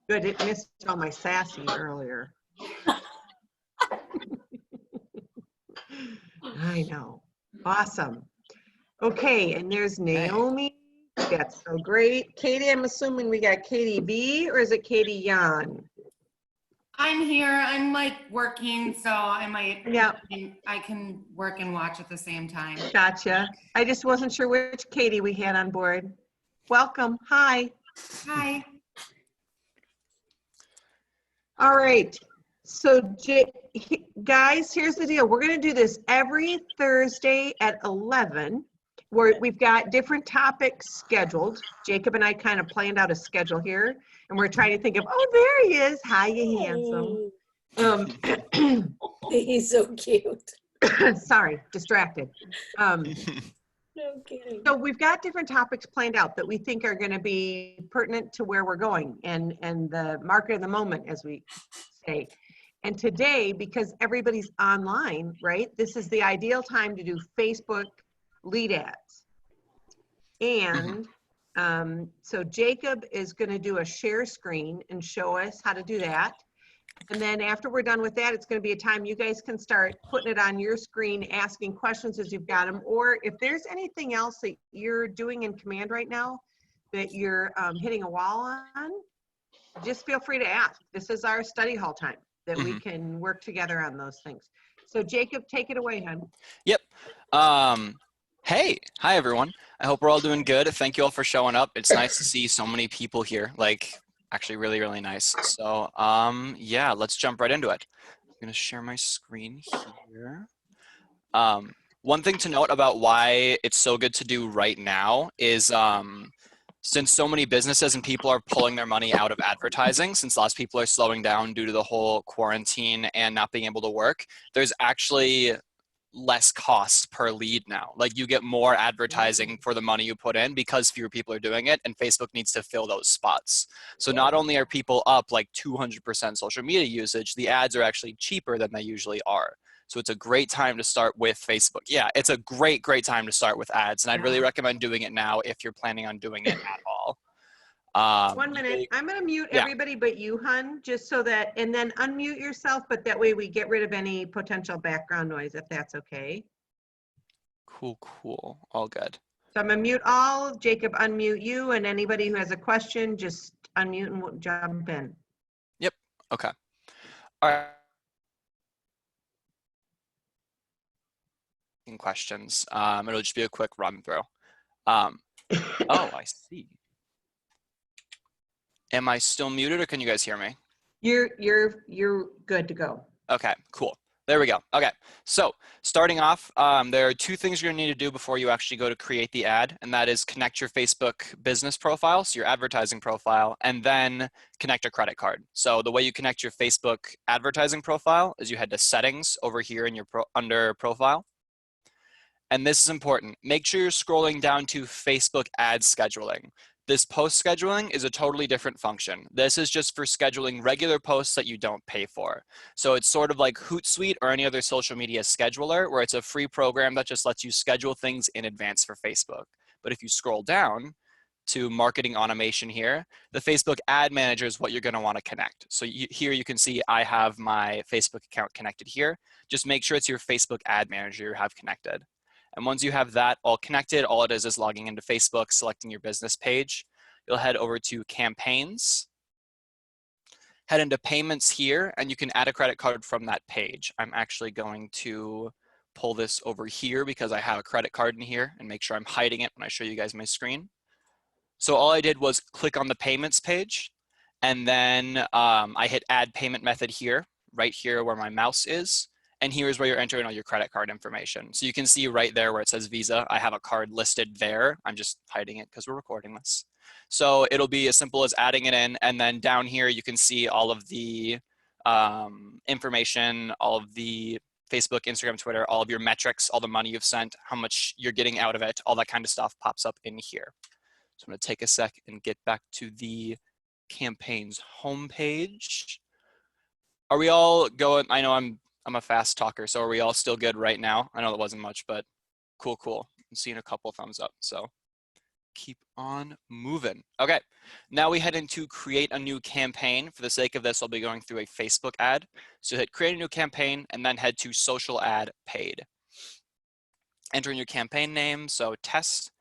Good, it missed all my sassy earlier. I know. Awesome. Okay, and there's Naomi. That's so great. Katie, I'm assuming we got Katie B, or is it Katie Yan? I'm here. I'm like working, so I might. Yeah. I can work and watch at the same time. Gotcha. I just wasn't sure which Katie we had on board. Welcome. Hi. Hi. All right. So, guys, here's the deal. We're going to do this every Thursday at 11. We've got different topics scheduled. Jacob and I kind of planned out a schedule here, and we're trying to think of, oh, there he is. Hi, you handsome. He's so cute. Sorry, distracted. No kidding. So we've got different topics planned out that we think are going to be pertinent to where we're going and the market of the moment, as we say. And today, because everybody's online, right, this is the ideal time to do Facebook lead ads. And so Jacob is going to do a share screen and show us how to do that. And then after we're done with that, it's going to be a time you guys can start putting it on your screen, asking questions as you've got them. Or if there's anything else that you're doing in Command right now that you're hitting a wall on, just feel free to ask. This is our study hall time that we can work together on those things. So Jacob, take it away, hon. Yep. Hey, hi everyone. I hope we're all doing good. Thank you all for showing up. It's nice to see so many people here. Like, actually really, really nice. So yeah, let's jump right into it. I'm gonna share my screen here. One thing to note about why it's so good to do right now is since so many businesses and people are pulling their money out of advertising, since lots of people are slowing down due to the whole quarantine and not being able to work, there's actually less cost per lead now. Like you get more advertising for the money you put in because fewer people are doing it, and Facebook needs to fill those spots. So not only are people up like 200% social media usage, the ads are actually cheaper than they usually are. So it's a great time to start with Facebook. Yeah, it's a great time to start with ads, and I'd really recommend doing it now if you're planning on doing it at all. 1 minute. I'm going to mute everybody but you, hun, just so that, and then unmute yourself, but that way we get rid of any potential background noise, if that's okay. Cool. All good. So I'm going to mute all. Jacob, unmute you, and anybody who has a question, just unmute and we'll jump in. Yep. Okay. All right. Questions. It'll just be a quick run through. Oh, I see. Am I still muted, or can you guys hear me? You're good to go. Okay, cool. There we go. Okay, so starting off, there are two things you're gonna need to do before you actually go to create the ad, and that is connect your Facebook business profile, so your advertising profile, and then connect a credit card. So the way you connect your Facebook advertising profile is you head to settings over here in your under profile. And this is important. Make sure you're scrolling down to Facebook ad scheduling. This post scheduling is a totally different function. This is just for scheduling regular posts that you don't pay for. So it's sort of like Hootsuite or any other social media scheduler, where it's a free program that just lets you schedule things in advance for Facebook. But if you scroll down to marketing automation here, the Facebook ad manager is what you're gonna wanna connect. So here you can see I have my Facebook account connected here. Just make sure it's your Facebook ad manager you have connected. And once you have that all connected, all it is logging into Facebook, selecting your business page. You'll head over to campaigns, head into payments here, and you can add a credit card from that page. I'm actually going to pull this over here because I have a credit card in here, and make sure I'm hiding it when I show you guys my screen. So all I did was click on the payments page, and then I hit add payment method here, right here where my mouse is. And here's where you're entering all your credit card information. So you can see right there where it says Visa, I have a card listed there. I'm just hiding it because we're recording this. So it'll be as simple as adding it in. And then down here, you can see all of the information, all of the Facebook, Instagram, Twitter, all of your metrics, all the money you've sent, how much you're getting out of it, all that kind of stuff pops up in here. So I'm gonna take a sec and get back to the campaigns homepage. Are we all going? I know I'm a fast talker, so are we all still good right now? I know that wasn't much, but cool. I'm seeing a couple thumbs up, so keep on moving. Okay, now we head into create a new campaign. For the sake of this, I'll be going through a Facebook ad. So hit create a new campaign and then head to social ad paid. Enter in your campaign name, so test.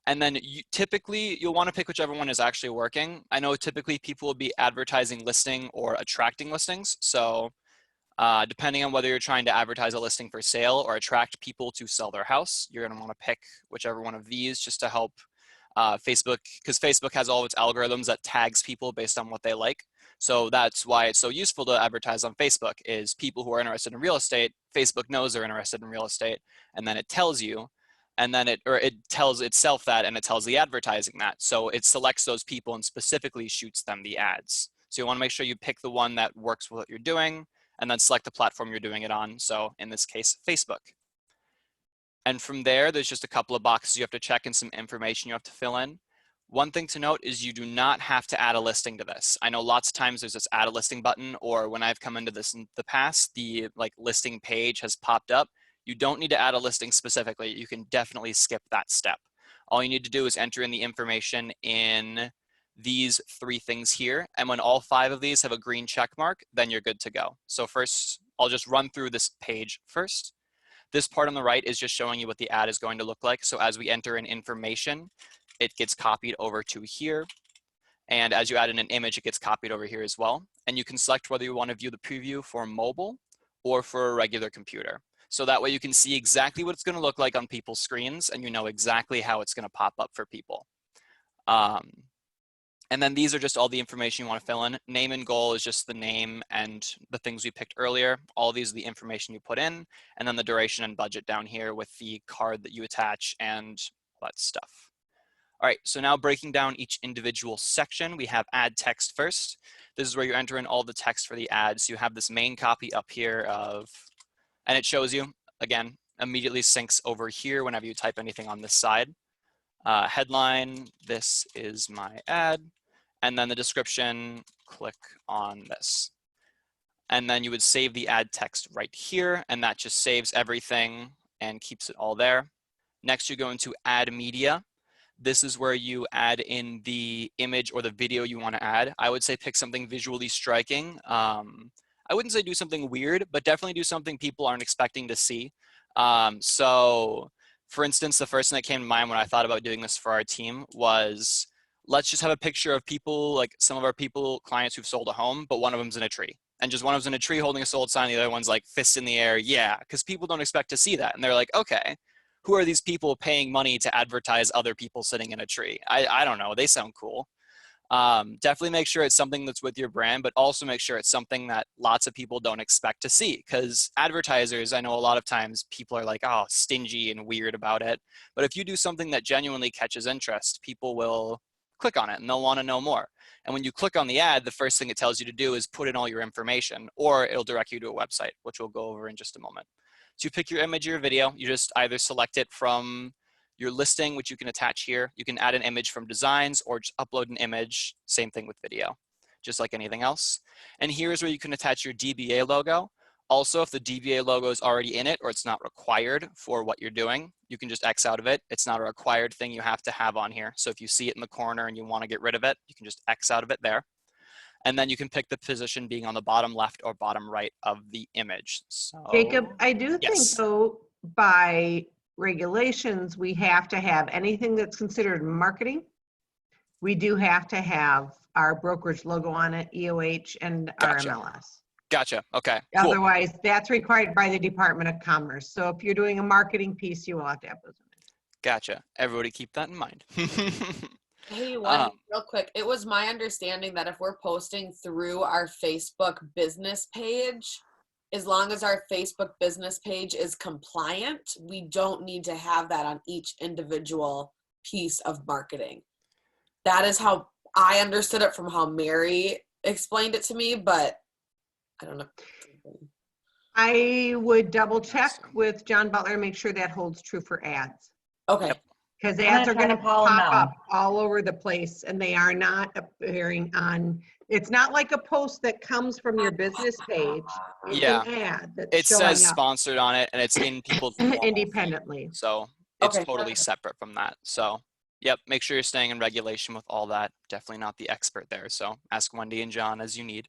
And then typically you'll want to pick whichever one is actually working. I know typically people will be advertising listing or attracting listings. So depending on whether you're trying to advertise a listing for sale or attract people to sell their house, you're going to want to pick whichever one of these just to help Facebook, because Facebook has all of its algorithms that tags people based on what they like. So that's why it's so useful to advertise on Facebook, is people who are interested in real estate, Facebook knows they're interested in real estate, and then it tells you, and then it tells itself that, and it tells the advertising that. So it selects those people and specifically shoots them the ads. So you want to make sure you pick the one that works with what you're doing, and then select the platform you're doing it on. So in this case, Facebook. And from there, there's just a couple of boxes you have to check and some information you have to fill in. One thing to note is you do not have to add a listing to this. I know lots of times there's this add a listing button, or when I've come into this in the past, the listing page has popped up. You don't need to add a listing specifically. You can definitely skip that step. All you need to do is enter in the information in these 3 things here. And when all 5 of these have a green check mark, then you're good to go. So first, I'll just run through this page first. This part on the right is just showing you what the ad is going to look like. So as we enter in information, it gets copied over to here. And as you add in an image, it gets copied over here as well. And you can select whether you want to view the preview for mobile or for a regular computer. So that way you can see exactly what it's going to look like on people's screens, and you know exactly how it's going to pop up for people. And then these are just all the information you want to fill in. Name and goal is just the name and the things we picked earlier. All these are the information you put in, and then the duration and budget down here with the card that you attach and all that stuff. All right, so now breaking down each individual section, we have add text first. This is where you enter in all the text for the ads. You have this main copy up here and it shows you, again, immediately syncs over here whenever you type anything on this side. Headline, this is my ad. And then the description, click on this. And then you would save the ad text right here, and that just saves everything and keeps it all there. Next, you go into add media. This is where you add in the image or the video you want to add. I would say pick something visually striking. I wouldn't say do something weird, but definitely do something people aren't expecting to see. So for instance, the first thing that came to mind when I thought about doing this for our team was, let's just have a picture of people, like some of our clients who've sold a home, but one of them's in a tree. And just one of them's in a tree holding a sold sign, the other one's like fists in the air. Yeah, because people don't expect to see that. And they're like, okay, who are these people paying money to advertise other people sitting in a tree? I don't know, they sound cool. Definitely make sure it's something that's with your brand, but also make sure it's something that lots of people don't expect to see, because advertisers, I know a lot of times people are like, oh, stingy and weird about it. But if you do something that genuinely catches interest, people will click on it and they'll want to know more. And when you click on the ad, the first thing it tells you to do is put in all your information, or it'll direct you to a website, which we'll go over in just a moment. So you pick your image or your video, you just either select it from your listing, which you can attach here. You can add an image from designs or just upload an image, same thing with video, just like anything else. And here's where you can attach your DBA logo. Also, if the DBA logo is already in it or it's not required for what you're doing, you can just X out of it. It's not a required thing you have to have on here. So if you see it in the corner and you want to get rid of it, you can just X out of it there. And then you can pick the position being on the bottom left or bottom right of the image. So, Jacob, I do think yes. though, by regulations, we have to have anything that's considered marketing. We do have to have our brokerage logo on it, EOH and Gotcha. RMLS. Gotcha. Okay. Cool. Otherwise, that's required by the Department of Commerce. So if you're doing a marketing piece, you will have to have those. Gotcha. Everybody keep that in mind. Hey, real quick. It was my understanding that if we're posting through our Facebook business page, as long as our Facebook business page is compliant, we don't need to have that on each individual piece of marketing. That is how I understood it from how Mary explained it to me, but I don't know. I would double check with John Butler and make sure that holds true for ads. Okay. Because ads are going to call him pop now. up all over the place and they are not appearing on, it's not like a post that comes from your business page. It's Yeah. an ad that's It showing says up sponsored on it and it's in people's normal feed. independently. So it's Okay. totally separate from that. So Yep, make sure you're staying in regulation with all that. Definitely not the expert there, so ask Wendy and John as you need.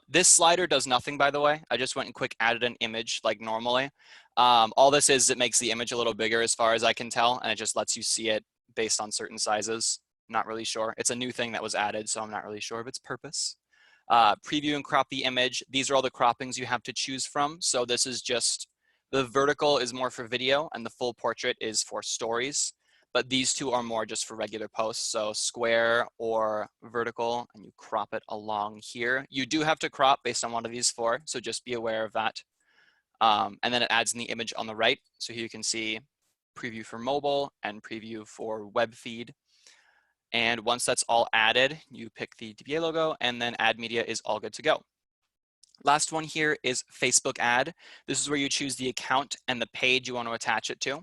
This slider does nothing, by the way. I just went and quick added an image like normally. All this is, it makes the image a little bigger as far as I can tell, and it just lets you see it based on certain sizes. Not really sure. It's a new thing that was added, so I'm not really sure of its purpose. Preview and crop the image. These are all the croppings you have to choose from. So this is just, the vertical is more for video and the full portrait is for stories. But these two are more just for regular posts. So square or vertical, and you crop it along here. You do have to crop based on one of these four, so just be aware of that. And then it adds in the image on the right. So here you can see preview for mobile and preview for web feed. And once that's all added, you pick the DBA logo and then add media is all good to go. Last one here is Facebook ad. This is where you choose the account and the page you want to attach it to.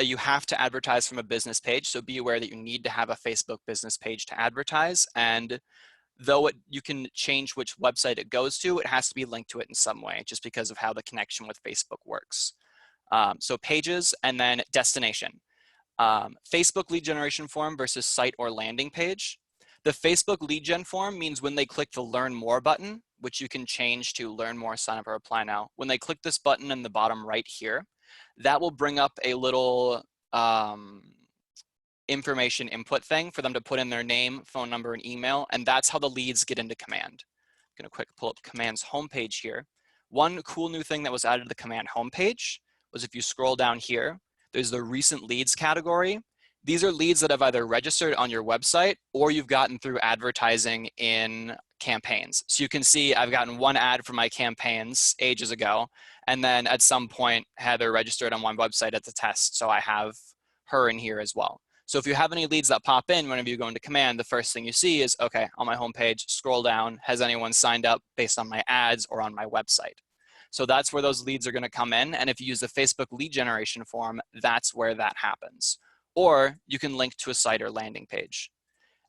You have to advertise from a business page, so be aware that you need to have a Facebook business page to advertise. And though you can change which website it goes to, it has to be linked to it in some way, just because of how the connection with Facebook works. So pages and then destination. Facebook lead generation form versus site or landing page. The Facebook lead gen form means when they click the Learn More button, which you can change to Learn More, Sign Up, or Apply Now. When they click this button in the bottom right here, that will bring up a little information input thing for them to put in their name, phone number, and email, and that's how the leads get into Command. I'm gonna quick pull up Command's homepage here. One cool new thing that was added to the Command homepage was if you scroll down here, there's the recent leads category. These are leads that have either registered on your website or you've gotten through advertising in campaigns. So you can see I've gotten one ad for my campaigns ages ago, and then at some point Heather registered on one website as a test, so I have her in here as well. So if you have any leads that pop in whenever you go into Command, the first thing you see is, okay, on my homepage, scroll down, has anyone signed up based on my ads or on my website? So that's where those leads are gonna come in, and if you use the Facebook lead generation form, that's where that happens. Or you can link to a site or landing page.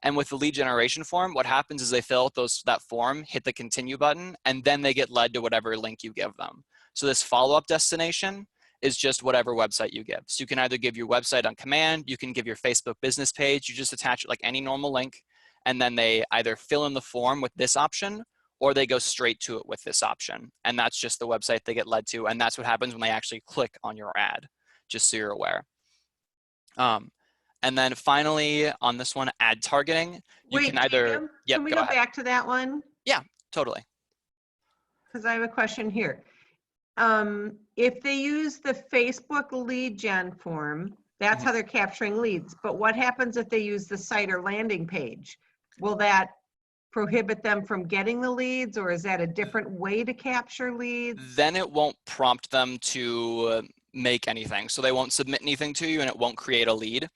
And with the lead generation form, what happens is they fill out that form, hit the continue button, and then they get led to whatever link you give them. So this follow-up destination is just whatever website you give. So you can either give your website on Command, you can give your Facebook business page, you just attach it like any normal link, and then they either fill in the form with this option, or they go straight to it with this option. And that's just the website they get led to, and that's what happens when they actually click on your ad, just so you're aware. And then finally, on this one, ad targeting, you Wait, can either, Jacob, yep, can we go go ahead. back to that one? Yeah, totally. Because I have a question here. If they use the Facebook lead gen form, that's how they're capturing leads. But what happens if they use the site or landing page? Will that prohibit them from getting the leads, or is that a different way to capture leads? Then it won't prompt them to make anything. So they won't submit anything to you and it won't create a lead.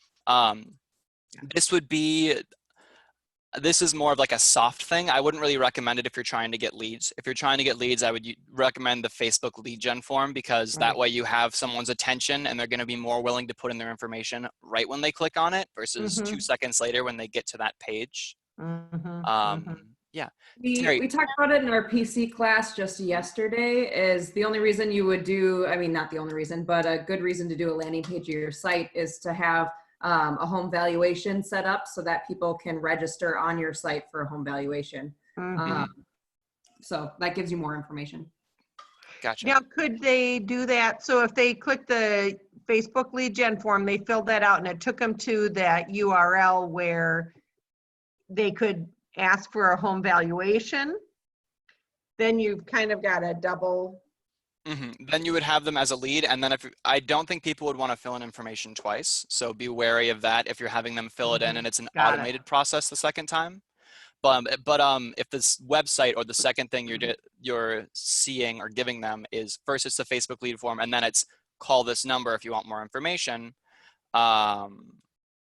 This is more of like a soft thing. I wouldn't really recommend it if you're trying to get leads. If you're trying to get leads, I would recommend the Facebook lead gen form, because that way you have someone's attention and they're going to be more willing to put in their information right when they click on it versus 2 seconds later when they get to that page. Yeah. We talked about it in our PC class just yesterday. Is the only reason you would do, I mean, not the only reason, but a good reason to do a landing page of your site is to have a home valuation set up so that people can register on your site for a home valuation. So that gives you more information. Gotcha. Now, could they do that? So if they click the Facebook lead gen form, they filled that out and it took them to that URL where they could ask for a home valuation, then you've kind of got a double. Then you would have them as a lead, and then I don't think people would want to fill in information twice, so be wary of that if you're having them fill it in and it's an automated process the second time. But if this website or the second thing you're seeing or giving them is, first it's the Facebook lead form and then it's call this number if you want more information.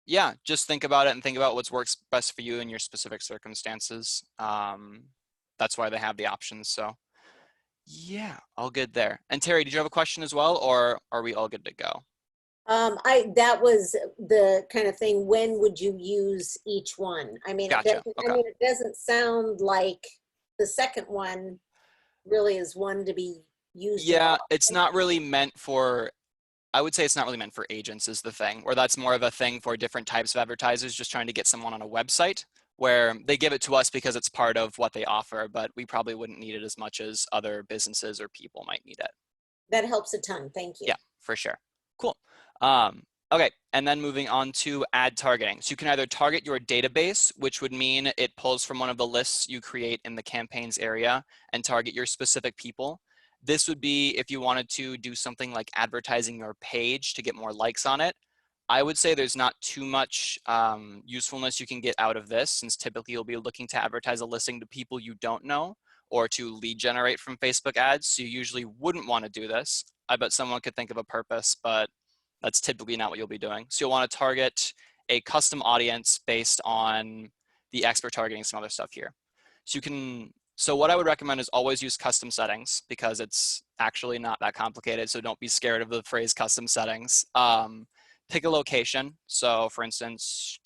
Yeah, just think about it and think about what works best for you in your specific circumstances. That's why they have the options. So yeah, all good there. And Terry, did you have a question as well, or are we all good to go? That was the kind of thing, when would you use each one? I mean, Gotcha. I mean, it doesn't sound like the second one really is one to be used. Yeah, it's not really meant for I would say it's not really meant for agents is the thing, or that's more of a thing for different types of advertisers just trying to get someone on a website where they give it to us because it's part of what they offer, but we probably wouldn't need it as much as other businesses or people might need it. That helps a ton. Thank you. Yeah, for sure. Cool. Okay, and then moving on to ad targeting. So you can either target your database, which would mean it pulls from one of the lists you create in the campaigns area and target your specific people. This would be if you wanted to do something like advertising your page to get more likes on it. I would say there's not too much usefulness you can get out of this, since typically you'll be looking to advertise a listing to people you don't know or to lead generate from Facebook ads. So you usually wouldn't want to do this. I bet someone could think of a purpose, but that's typically not what you'll be doing. So you'll want to target a custom audience based on the expert targeting, some other stuff here. So what I would recommend is always use custom settings, because it's actually not that complicated. So don't be scared of the phrase custom settings. Pick a location. So for instance,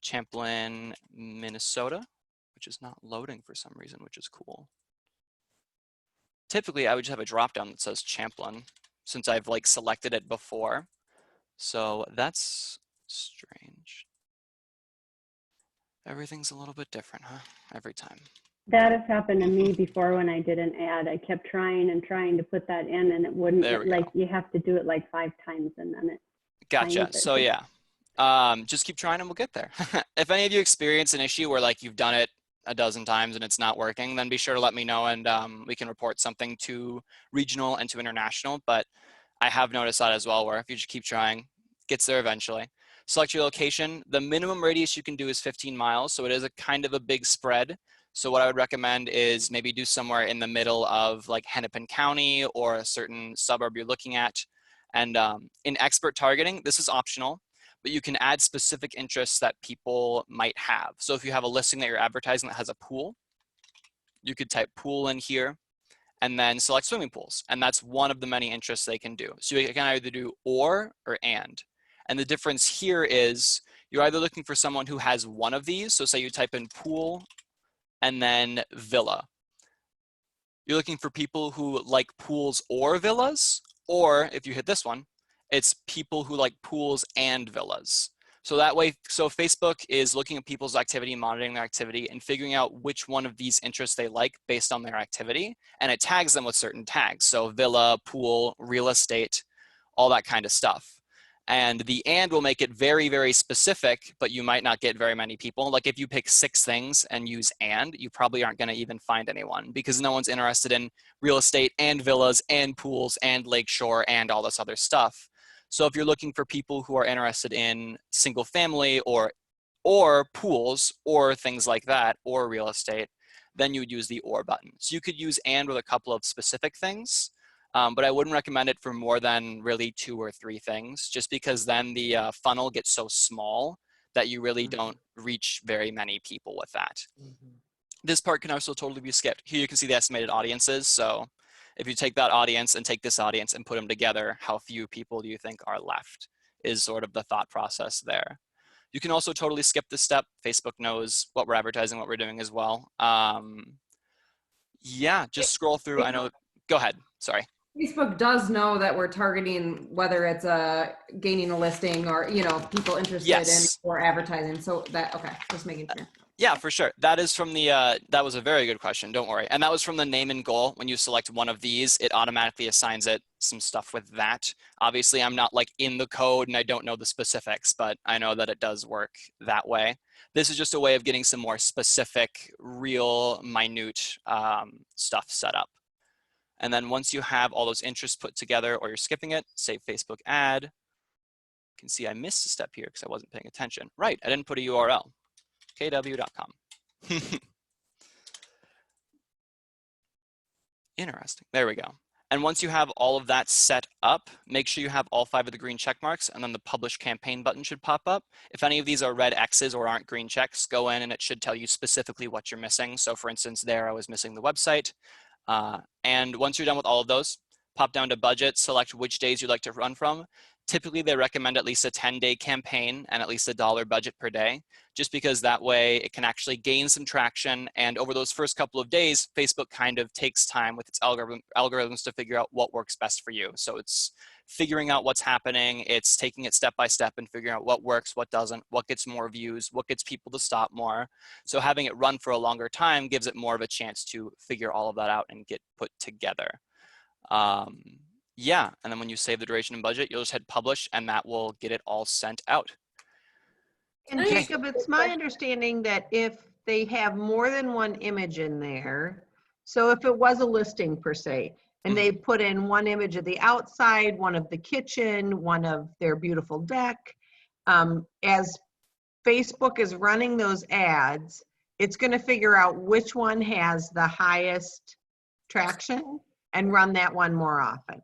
Champlin, Minnesota, which is not loading for some reason, which is cool. Typically I would just have a drop down that says Champlin, since I've like selected it before. So that's strange. Everything's a little bit different, huh? Every time. That has happened to me before when I did an ad. I kept trying and trying to put that in, and it wouldn't. Like, you have to do it like 5 times, and then it. Gotcha. So yeah, just keep trying and we'll get there. If any of you experience an issue where like you've done it a dozen times and it's not working, then be sure to let me know, and we can report something to regional and to international. But I have noticed that as well, where if you just keep trying, it gets there eventually. Select your location. The minimum radius you can do is 15 miles. So it is a kind of a big spread. So what I would recommend is maybe do somewhere in the middle of like Hennepin County or a certain suburb you're looking at. And in expert targeting, this is optional, but you can add specific interests that people might have. So if you have a listing that you're advertising that has a pool, you could type pool in here and then select swimming pools. And that's one of the many interests they can do. So you can either do or and. And the difference here is you're either looking for someone who has one of these. So say you type in pool and then villa. You're looking for people who like pools or villas, or if you hit this one, it's people who like pools and villas. So that way, so Facebook is looking at people's activity, monitoring their activity, and figuring out which one of these interests they like based on their activity, and it tags them with certain tags. So villa, pool, real estate, all that kind of stuff. And the and will make it very, very specific, but you might not get very many people. Like if you pick 6 things and use and, you probably aren't going to even find anyone, because no one's interested in real estate and villas and pools and lakeshore and all this other stuff. So if you're looking for people who are interested in single family or pools or things like that, or real estate, then you would use the or button. So you could use and with a couple of specific things. But I wouldn't recommend it for more than really 2 or 3 things, just because then the funnel gets so small that you really don't reach very many people with that. This part can also totally be skipped. Here you can see the estimated audiences. So if you take that audience and take this audience and put them together, how few people do you think are left is sort of the thought process there. You can also totally skip this step. Facebook knows what we're advertising, what we're doing as well. Yeah, just scroll through. I know, go ahead, sorry. Facebook does know that we're targeting whether it's gaining a listing or, you know, people interested in or advertising. So that, okay, just making sure. Yeah, for sure. That is from the, that was a very good question, don't worry. And that was from the name and goal. When you select one of these, it automatically assigns it some stuff with that. Obviously, I'm not like in the code and I don't know the specifics, but I know that it does work that way. This is just a way of getting some more specific, real, minute stuff set up. And then once you have all those interests put together, or you're skipping it, save Facebook ad. You can see I missed a step here because I wasn't paying attention. Right, I didn't put a URL, kw.com. Interesting, there we go. And once you have all of that set up, make sure you have all 5 of the green check marks, and then the publish campaign button should pop up. If any of these are red X's or aren't green checks, go in and it should tell you specifically what you're missing. So for instance, there I was missing the website. And once you're done with all of those, pop down to budget, select which days you'd like to run from. Typically, they recommend at least a 10-day campaign and at least $1 budget per day, just because that way it can actually gain some traction. And over those first couple of days, Facebook kind of takes time with its algorithms to figure out what works best for you. So it's figuring out what's happening. It's taking it step by step and figuring out what works, what doesn't, what gets more views, what gets people to stop more. So having it run for a longer time gives it more of a chance to figure all of that out and get put together. Yeah, and then when you save the duration and budget, you'll just hit publish and that will get it all sent out. And Jacob, it's my understanding that if they have more than one image in there, so if it was a listing per se, and they put in one image of the outside, one of the kitchen, one of their beautiful deck, as Facebook is running those ads, it's going to figure out which one has the highest traction and run that one more often.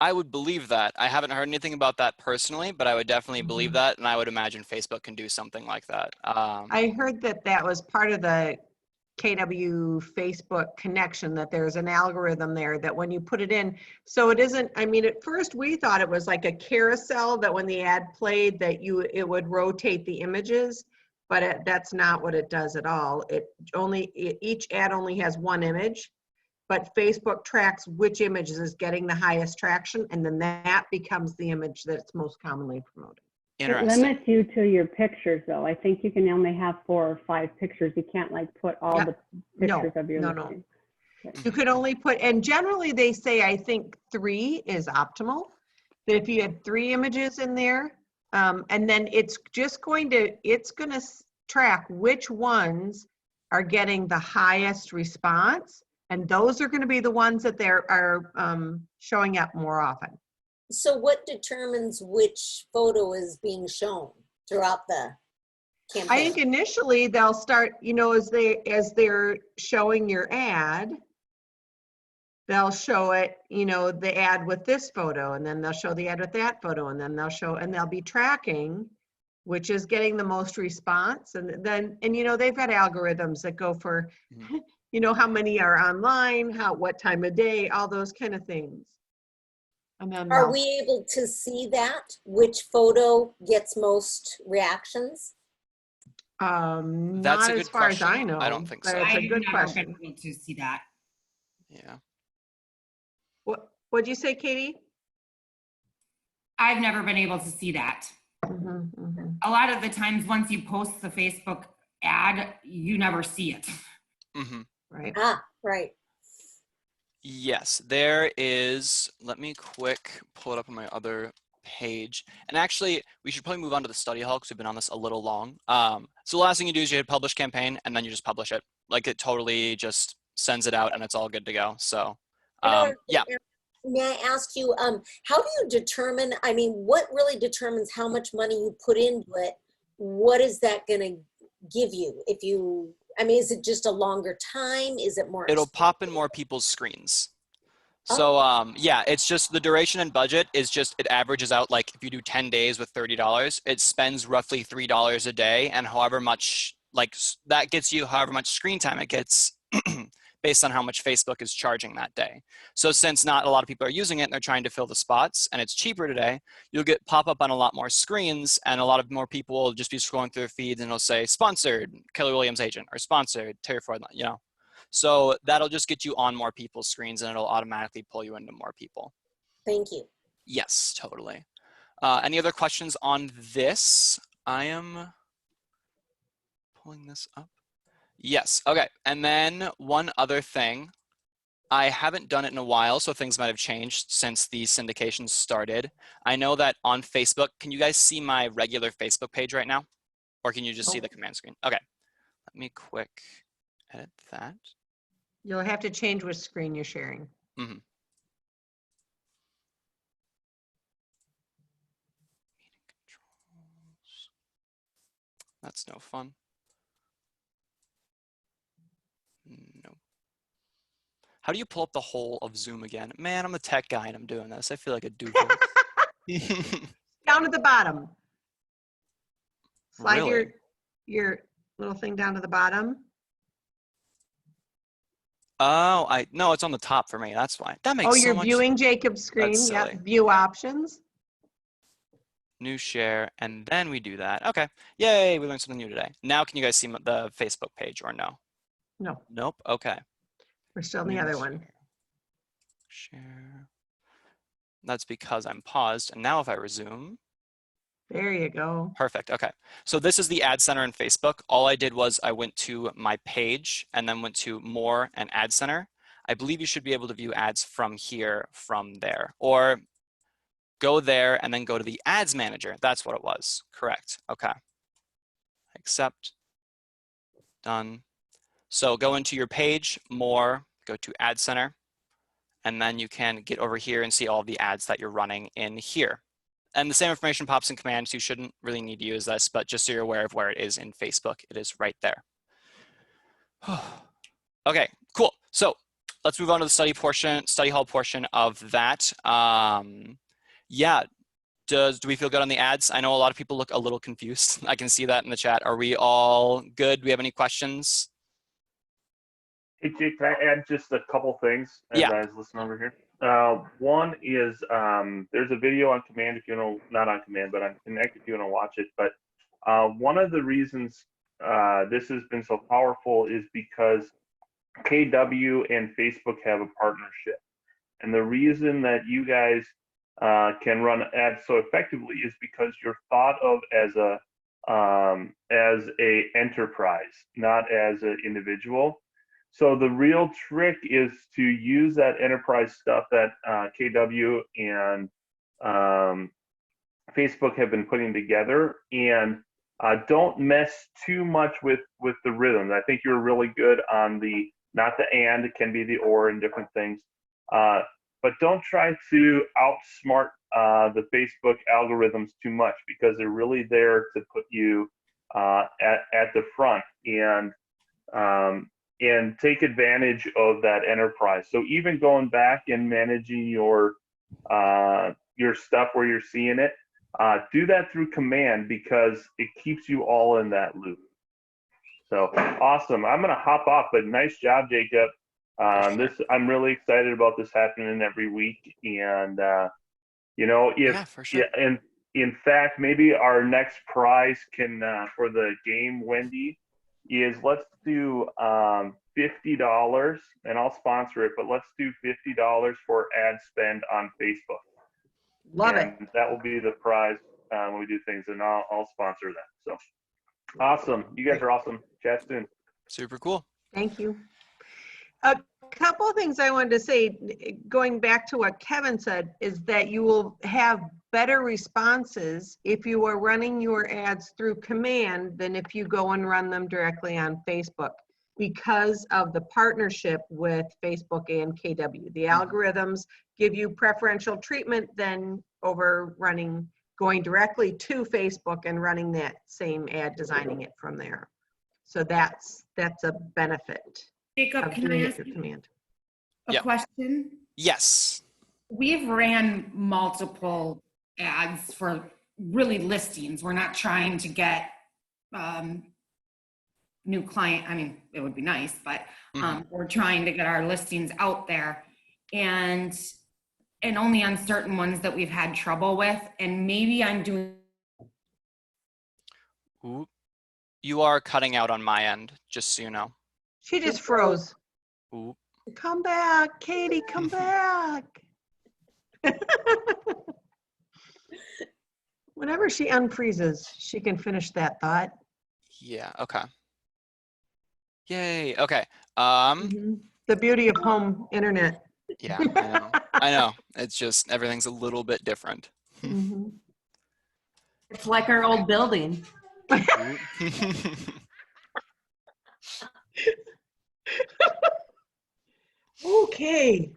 I would believe that. I haven't heard anything about that personally, but I would definitely believe that, and I would imagine Facebook can do something like that. I heard that that was part of the KW Facebook connection, that there's an algorithm there that when you put it in, so it isn't, I mean, at first we thought it was like a carousel that when the ad played that it would rotate the images, but that's not what it does at all. Each ad only has one image, but Facebook tracks which images is getting the highest traction, and then that becomes the image that's most commonly promoted. It limits you to your pictures, though. I think you can only have 4 or 5 pictures. You can't like put all the pictures of your listing. You could only put, and generally they say, I think 3 is optimal. That if you had 3 images in there, and then it's going to track which ones are getting the highest response. And those are going to be the ones that are showing up more often. So what determines which photo is being shown throughout the campaign? I think initially they'll start, as they're showing your ad, they'll show it, the ad with this photo, and then they'll show the ad with that photo, and then they'll be tracking which is getting the most response. And then, they've got algorithms that go for, how many are online, what time of day, all those kind of things. And then are we able to see that, which photo gets most reactions? Not as far as I know. I don't think so. It's a good question. I've never been able to see that. Yeah. What'd you say, Katie? I've never been able to see that. A lot of the times once you post the Facebook ad, you never see it. Right. Right. Yes, there is. Let me quick pull it up on my other page. And actually, we should probably move on to the study hall because we've been on this a little long. So the last thing you do is you hit publish campaign and then you just publish it. Like it totally just sends it out and it's all good to go. So yeah. May I ask you, how do you determine, what really determines how much money you put into it? What is that going to give you? Is it just a longer time? Is it more? It'll pop in more people's screens. So yeah, it's just the duration and budget is just, it averages out, like if you do 10 days with $30, it spends roughly $3 a day, and however much, like that gets you however much screen time it gets based on how much Facebook is charging that day. So since not a lot of people are using it and they're trying to fill the spots and it's cheaper today, you'll get pop up on a lot more screens, and a lot of more people will just be scrolling through their feeds and it'll say sponsored Keller Williams agent or sponsored Terry Ford, So that'll just get you on more people's screens and it'll automatically pull you into more people. Thank you. Yes, totally. Any other questions on this? I am pulling this up. Yes, okay. And then one other thing. I haven't done it in a while, so things might have changed since the syndication started. I know that on Facebook, can you guys see my regular Facebook page right now? Or can you just see the command screen? Okay, let me quick edit that. You'll have to change which screen you're sharing. Meeting controls. That's no fun. No. How do you pull up the whole of Zoom again? Man, I'm a tech guy and I'm doing this. I feel like a doofus. Down to the bottom. Slide Really? your little thing down to the bottom. Oh, no, it's on the top for me. That's why. That makes Oh, so you're much. viewing Jacob's screen. That's Yep. silly. View options. New share, and then we do that. Okay. Yay, we learned something new today. Now can you guys see the Facebook page or no? No, Nope. Okay. we're still on the New other one. Share. That's because I'm paused. And now if I resume. There you go. Perfect. Okay. So this is the Ad Center in Facebook. All I did was I went to my page and then went to More and Ad Center. I believe you should be able to view ads from here, from there, or go there and then go to the Ads Manager. That's what it was. Correct. Okay. Accept. Done. So go into your page, More, go to Ad Center, and then you can get over here and see all the ads that you're running in here. And the same information pops in Command, so you shouldn't really need to use this, but just so you're aware of where it is in Facebook, it is right there. Okay, cool. So let's move on to the study hall portion of that. Yeah, do we feel good on the ads? I know a lot of people look a little confused. I can see that in the chat. Are we all good? Do we have any questions? Hey, Jake, can I add just a couple things as I was listening over here? One is there's a video on Command if you want to, not on Command, but on Connect if you want to watch it. But one of the reasons this has been so powerful is because KW and Facebook have a partnership. And the reason that you guys can run ads so effectively is because you're thought of as a enterprise, not as an individual. So the real trick is to use that enterprise stuff that KW and Facebook have been putting together, and don't mess too much with the rhythms. I think you're really good on the, not the and, it can be the or and different things. But don't try to outsmart the Facebook algorithms too much, because they're really there to put you at the front and take advantage of that enterprise. So even going back and managing your stuff where you're seeing it, do that through Command, because it keeps you all in that loop. So awesome. I'm gonna hop off, but nice job, Jacob. I'm really excited about this happening every week, and you know, and in fact, maybe our next prize can for the game, Wendy, is let's do $50, and I'll sponsor it, but let's do $50 for ad spend on Facebook. Love it. That will be the prize when we do things, and I'll sponsor that. So awesome. You guys are awesome. Chat soon. Super cool. Thank you. A couple of things I wanted to say, going back to what Kevin said, is that you will have better responses if you are running your ads through Command than if you go and run them directly on Facebook, because of the partnership with Facebook and KW. The algorithms give you preferential treatment than over going directly to Facebook and running that same ad, designing it from there. So that's a benefit. Jacob, can I ask you a question? Yes. We've ran multiple ads for really listings. We're not trying to get new client. I mean, it would be nice, but we're trying to get our listings out there, and only on certain ones that we've had trouble with. And maybe I'm doing. Ooh. You are cutting out on my end, just so you know. She just froze. Ooh. Come back, Katie, come back. Whenever she unfreezes, she can finish that thought. Yeah, okay. Yay, okay. The beauty of home internet. Yeah, I know. I know. It's just, everything's a little bit different. It's like our old building. Okay.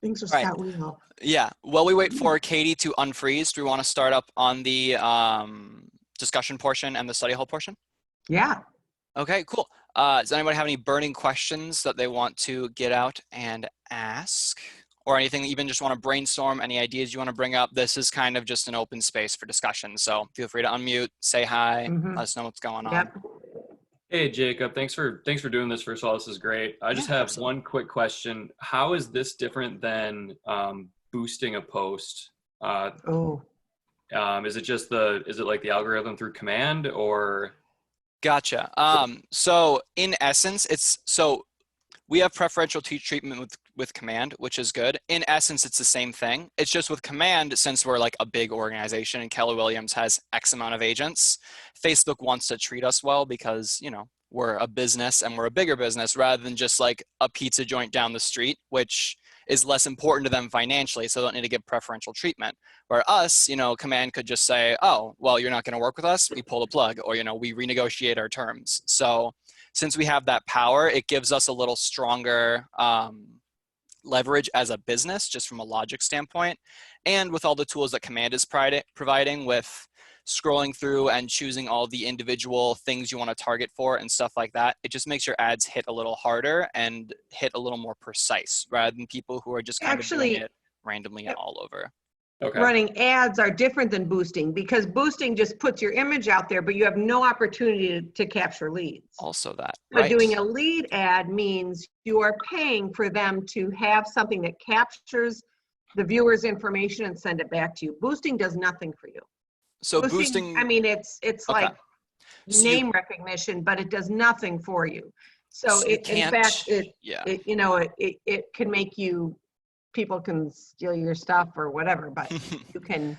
Things will Right. start well. Yeah, while we wait for Katie to unfreeze, do we want to start up on the discussion portion and the study hall portion? Yeah. Okay, cool. Does anybody have any burning questions that they want to get out and ask? Or anything that you even just want to brainstorm, any ideas you want to bring up? This is kind of just an open space for discussion. So feel free to unmute, say hi, let us know what's going on. Yep. Hey Jacob, thanks for doing this. First of all, this is great. I just Yeah, have absolutely. one quick question. How is this different than boosting a post? Oh, Is it just is it like the algorithm through command or? Gotcha. So in essence, we have preferential treatment with command, which is good. In essence, it's the same thing. It's just with command, since we're like a big organization and Keller Williams has X amount of agents, Facebook wants to treat us well because, you know, we're a business and we're a bigger business rather than just like a pizza joint down the street, which is less important to them financially, so they don't need to give preferential treatment. Where us, you know, command could just say, oh, well, you're not going to work with us, we pull the plug, or, you know, we renegotiate our terms. So since we have that power, it gives us a little stronger leverage as a business, just from a logic standpoint. And with all the tools that Command is providing with scrolling through and choosing all the individual things you want to target for and stuff like that, it just makes your ads hit a little harder and hit a little more precise rather than people who are just kind of doing it randomly and all over. Okay. Running ads are different than boosting because boosting just puts your image out there, but you have no opportunity to capture leads. Also that, But right? doing a lead ad means you are paying for them to have something that captures the viewer's information and send it back to you. Boosting does nothing for you. So boosting, I mean, it's okay. like So name recognition, but it does nothing for you. So you in can't, fact, yeah. you know, it can make you, people can steal your stuff or whatever, but you can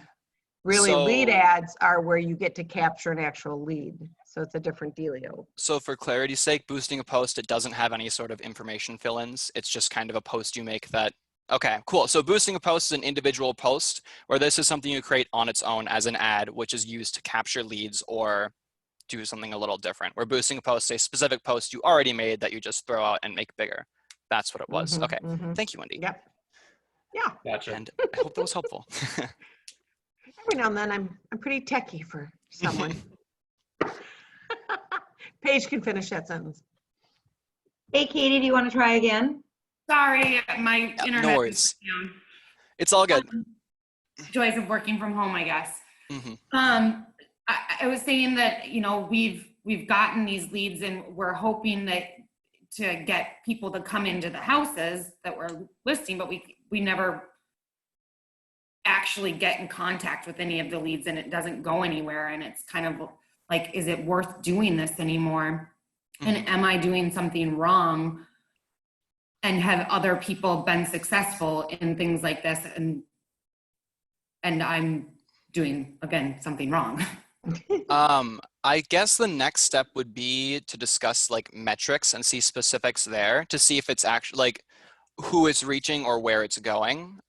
really, lead So- ads are where you get to capture an actual lead. So it's a different dealio. So for clarity's sake, boosting a post, it doesn't have any sort of information fill-ins. It's just kind of a post you make that, okay, cool. So boosting a post is an individual post, where this is something you create on its own as an ad, which is used to capture leads or do something a little different. Where boosting a post, a specific post you already made that you just throw out and make bigger. That's what it was. Mhm, Okay, mhm. thank you, Wendy. Yep. Yeah. Gotcha. And I hope that was helpful. Every now and then I'm pretty techie for someone. Paige can finish that sentence. Hey, Katie, do you want to try again? Sorry, my Yeah, internet no is worries. down. It's all good. Joys of working from home, I guess. Mhm. I was saying that, you know, we've gotten these leads and we're hoping that to get people to come into the houses that we're listing, but we never actually get in contact with any of the leads and it doesn't go anywhere. And it's kind of like, is it worth doing this anymore? And am I doing something wrong? And have other people been successful in things like this? And I'm doing, again, something wrong. I guess the next step would be to discuss like metrics and see specifics there to see if it's actually like who it's reaching or where it's going.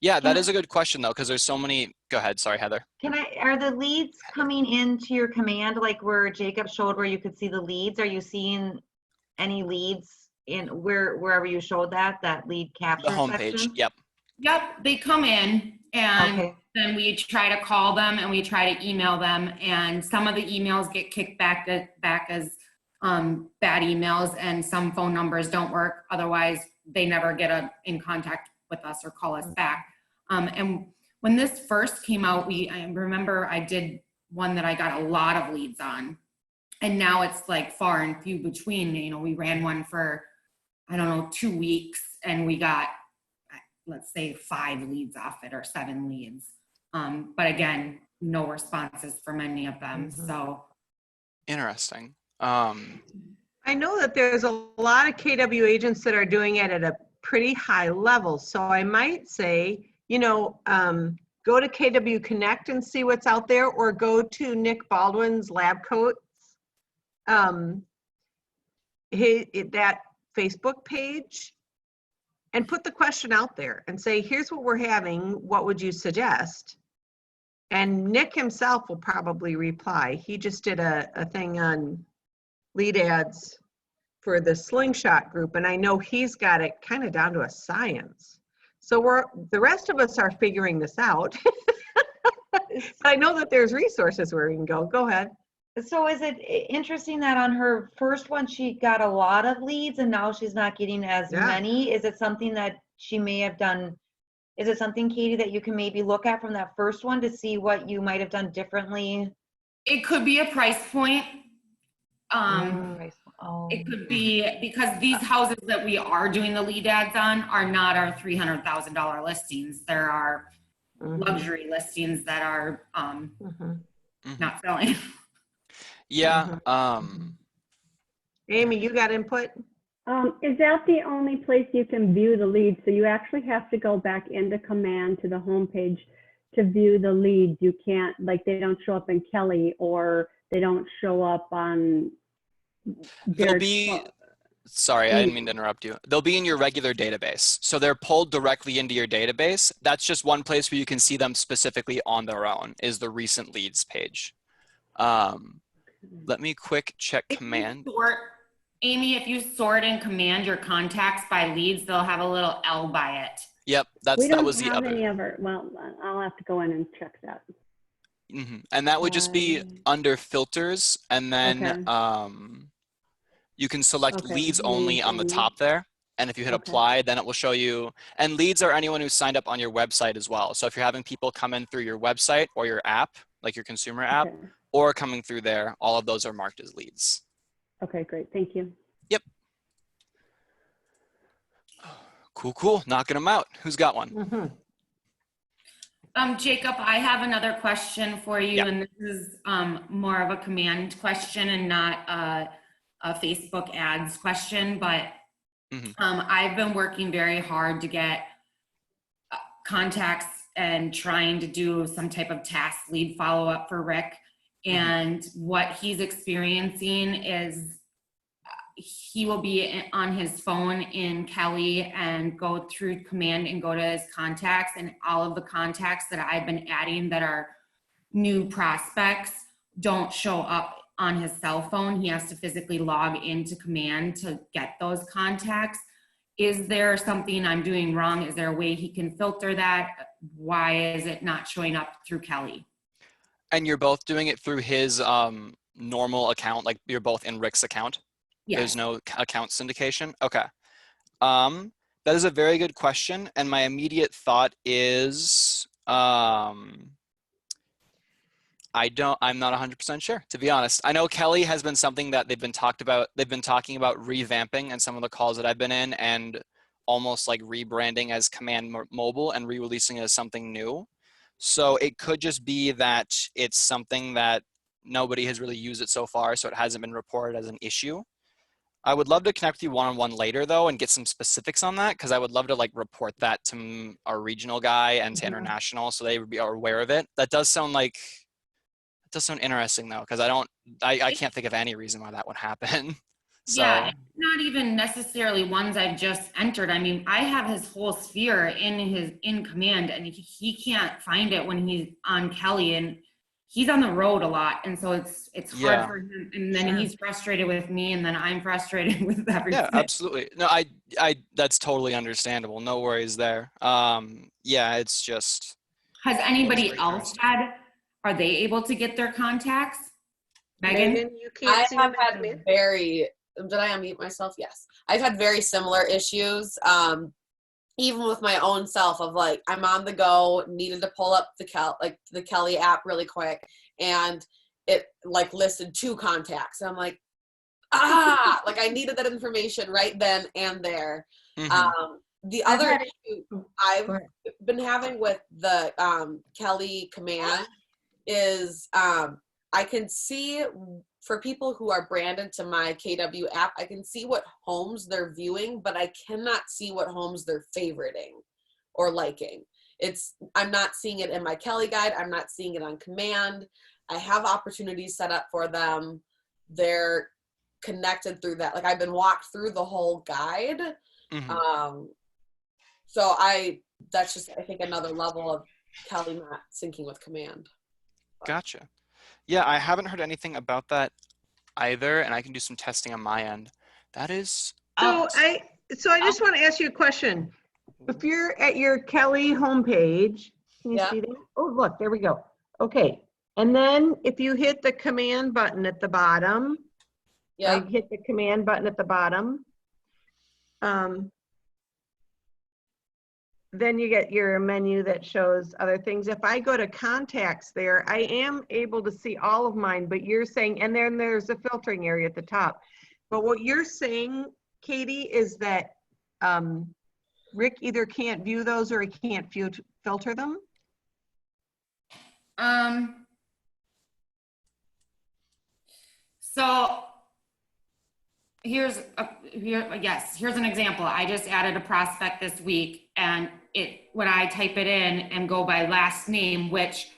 Yeah, that is a good question though, because there's so many. Go ahead. Sorry, Heather. Are the leads coming into your command like where Jacob showed where you could see the leads? Are you seeing any leads in wherever you showed that lead capture The homepage. section? Yep. Yep, they come in and Okay. then we try to call them and we try to email them, and some of the emails get kicked back as bad emails, and some phone numbers don't work. Otherwise, they never get in contact with us or call us back. And when this first came out, I remember I did one that I got a lot of leads on, and now it's like far and few between. You know, we ran one for, I don't know, 2 weeks and we got, let's say 5 leads off it or 7 leads. But again, no responses from any of them. So Interesting. I know that there's a lot of KW agents that are doing it at a pretty high level. So I might say, you know, go to KW Connect and see what's out there, or go to Nick Baldwin's Lab Coats, that Facebook page, and put the question out there and say, here's what we're having, what would you suggest? And Nick himself will probably reply. He just did a thing on lead ads for the Slingshot group, and I know he's got it kind of down to a science. So the rest of us are figuring this out. But I know that there's resources where we can go. Go ahead. So is it interesting that on her first one, she got a lot of leads and now she's not getting as many? Is it something that she may have done? Is it something, Katie, that you can maybe look at from that first one to see what you might have done differently? it could be a price point. It could be because these houses that we are doing the lead ads on are not our $300,000 listings. There are luxury listings that are not selling. Yeah. Amy, you got input? Is that the only place you can view the leads? So you actually have to go back into Command to the homepage to view the leads. You can't, like, they don't show up in Kelly, or they don't show up on They'll be, sorry, I didn't mean to interrupt you. They'll be in your regular database. So they're pulled directly into your database. That's just one place where you can see them specifically on their own, is the recent leads page. Let me quick check Command. Amy, if you sort in Command your contacts by leads, they'll have a little L by it. Yep, that was the other. Any other, well, I'll have to go in and check that. And that would just be under filters, and then you can select leads only on the top there. And if you hit apply, then it will show you, and leads are anyone who's signed up on your website as well. So if you're having people come in through your website or your app, like your consumer app, or coming through there, all of those are marked as leads. Okay, great. Thank you. Yep. Cool. Knocking them out. Who's got one? Jacob, I have another question for you, and this is more of a Command question and not a Facebook ads question, but I've been working very hard to get contacts and trying to do some type of task lead follow-up for Rick. And what he's experiencing is he will be on his phone in Kelly and go through Command and go to his contacts, and all of the contacts that I've been adding that are new prospects don't show up on his cell phone. He has to physically log into Command to get those contacts. Is there something I'm doing wrong? Is there a way he can filter that? Why is it not showing up through Kelly? And you're both doing it through his normal account, like you're both in Rick's account? Yes. There's no account syndication? Okay. That is a very good question. And my immediate thought is, I'm not 100% sure, to be honest. I know Kelly has been something that they've been talking about revamping in some of the calls that I've been in, and almost like rebranding as Command Mobile and re-releasing it as something new. So it could just be that it's something that nobody has really used it so far, so it hasn't been reported as an issue. I would love to connect with you one-on-one later though and get some specifics on that, because I would love to like report that to our regional guy and to international, so they would be aware of it. That does sound interesting though, because I can't think of any reason why that would happen. So. Yeah, it's not even necessarily ones I've just entered. I mean, I have his whole sphere in Command, and he can't find it when he's on Kelly, and he's on the road a lot, and so it's hard for him. And then he's frustrated with me, and then I'm frustrated with everything. Yeah, absolutely. No, I that's totally understandable. No worries there. Yeah, it's just. Has anybody else are they able to get their contacts? Megan, you can't see them. Did I unmute myself? Yes. I've had very similar issues, even with my own self, of like, I'm on the go, needed to pull up the Kelly app really quick, and it like listed 2 contacts. And I'm like, like I needed that information right then and there. The other issue I've been having with the Kelly Command is I can see, for people who are branded to my KW app, I can see what homes they're viewing, but I cannot see what homes they're favoriting or liking. I'm not seeing it in my Kelly guide. I'm not seeing it on Command. I have opportunities set up for them. They're connected through that. Like, I've been walked through the whole guide. So that's just, I think, another level of Kelly not syncing with Command. Gotcha. Yeah, I haven't heard anything about that either, and I can do some testing on my end. That is. So I just want to ask you a question. If you're at your Kelly homepage, can you see that? Oh, look, there we go. Okay, and then if you hit the Command button at the bottom, hit the Command button at the bottom. then you get your menu that shows other things. If I go to contacts there, I am able to see all of mine, but you're saying, and then there's a filtering area at the top. But what you're saying, Katie, is that Rick either can't view those or he can't filter them? So here's an example. I just added a prospect this week, and when I type it in and go by last name, which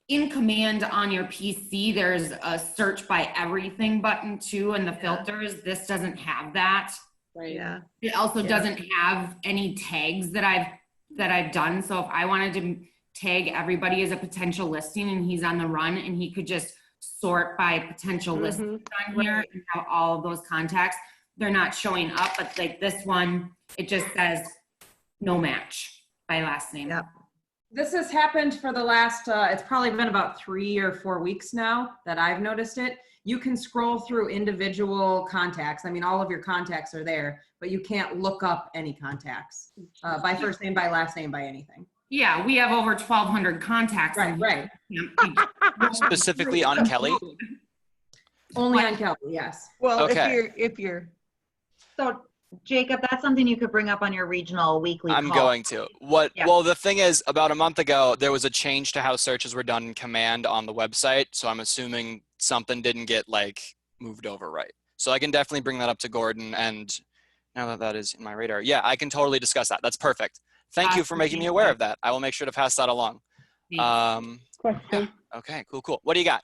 in Command on your PC, there's a search by everything button too, and the filters. This doesn't have that. Right. Yeah. It also doesn't have any tags that I've done. So if I wanted to tag everybody as a potential listing and he's on the run, and he could just sort by potential listings on here and have all of those contacts, they're not showing up. But like this one, it just says no match by last name. Yep. This has happened for the last, it's probably been about 3 or 4 weeks now that I've noticed it. You can scroll through individual contacts. I mean, all of your contacts are there, but you can't look up any contacts by first name, by last name, by anything. Yeah, we have over 1,200 contacts. Right. Specifically on Kelly? Only on Kelly, yes. Well, Okay. if you're. So Jacob, that's something you could bring up on your regional weekly I'm call. going to. Well, the thing is, about a month ago, there was a change to how searches were done in Command on the website. So I'm assuming something didn't get like moved over right. So I can definitely bring that up to Gordon. And now that that is in my radar, yeah, I can totally discuss that. That's perfect. Thank you for making me aware of that. I will make sure to pass that along. Question. Okay, cool. What do you got?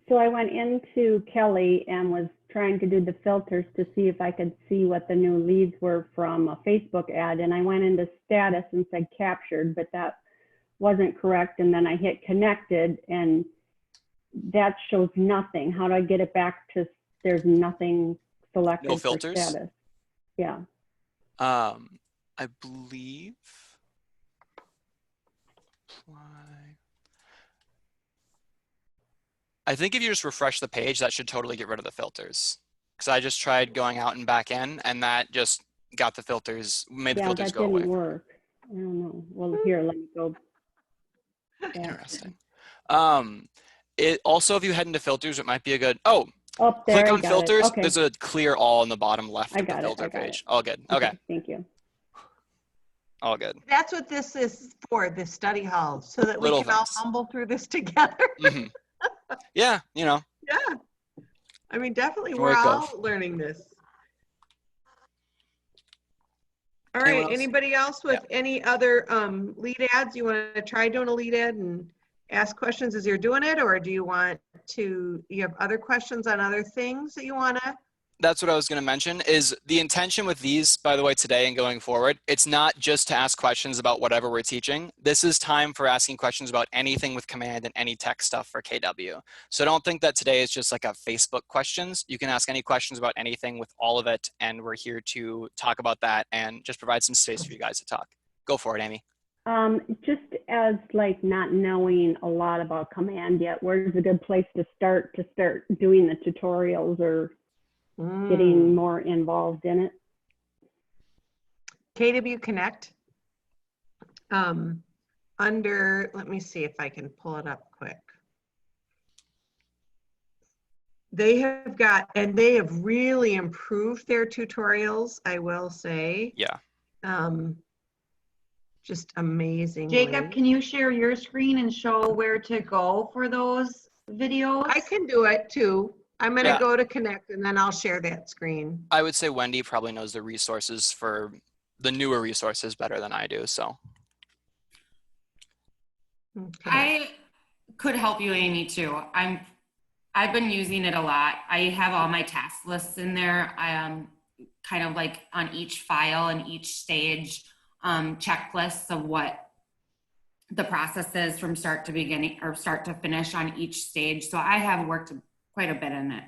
So I went into Kelly and was trying to do the filters to see if I could see what the new leads were from a Facebook ad. And I went into status and said captured, but that wasn't correct. And then I hit connected and that shows nothing. How do I get it back to, there's nothing selected No for filters? status? Yeah. I believe. I think if you just refresh the page, that should totally get rid of the filters. Because I just tried going out and back in, and that just got the filters, made the Yeah, filters that go away. didn't work. I don't know. Well, here, let me go. back. Interesting. It also, if you head into filters, it might be a good. Oh, Oh, there, click I on got it. filters. Okay. There's a clear all in the bottom left I of the got it, filter I got page. it. All good. Okay. Thank you. All good. That's what this is for, this study hall, so that we Little can all things. humble through this together. Mhm. Yeah, you know. Yeah. I mean, definitely, Where we're it all goes. learning this. All Anyone right, else? anybody else with any other lead ads? You want to try doing a lead ad and ask questions as you're doing it? Or do you want to, you have other questions on other things that you want to? That's what I was going to mention is the intention with these, by the way, today and going forward, it's not just to ask questions about whatever we're teaching. This is time for asking questions about anything with Command and any tech stuff for KW. So don't think that today is just like a Facebook questions. You can ask any questions about anything with all of it. And we're here to talk about that and just provide some space for you guys to talk. Go for it, Amy. Just as like not knowing a lot about Command yet, where's a good place to start doing the tutorials or getting more involved in it? KW Connect. Under, let me see if I can pull it up quick. They have got, and they have really improved their tutorials, I will say. Yeah. Just amazing. Jacob, can you share your screen and show where to go for those videos? I can do it too. I'm going to Yeah. go to Connect and then I'll share that screen. I would say Wendy probably knows the resources for the newer resources better than I do. So Okay. I could help you, Amy, too. I've been using it a lot. I have all my task lists in there. I am kind of like on each file and each stage, checklists of what the process is from start to beginning or start to finish on each stage. So I have worked quite a bit in it.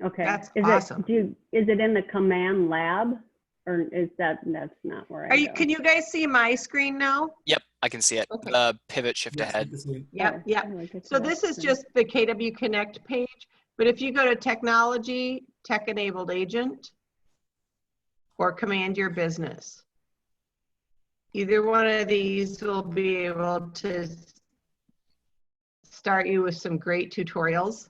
Okay. That's is awesome. Is it in the Command Lab, or is that's not where I go? Can you guys see my screen now? yep, I can see it. Okay. The pivot shift ahead. Yep, yep. Oh, I get So that. this is just the KW Connect page, but if you go to Technology, Tech Enabled Agent, or Command Your Business, either one of these will be able to start you with some great tutorials.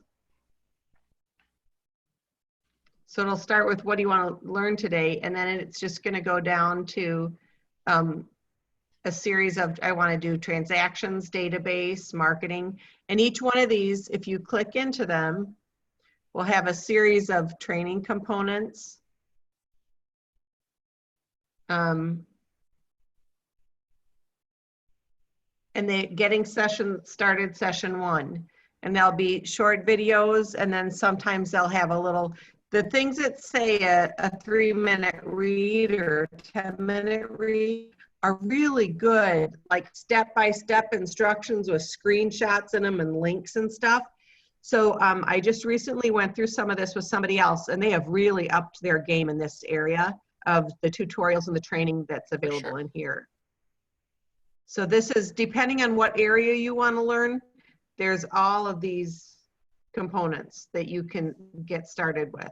So it'll start with what do you want to learn today, and then it's just going to go down to a series of, I want to do transactions, database, marketing, and each one of these, if you click into them, will have a series of training components. And they getting session started session 1, and there'll be short videos, and then sometimes they'll have a little, the things that say a 3-minute read or 10-minute read are really good, like step-by-step instructions with screenshots in them and links and stuff. So I just recently went through some of this with somebody else, and they have really upped their game in this area of the tutorials and the training that's available in here. So this is, depending on what area you want to learn, there's all of these components that you can get started with.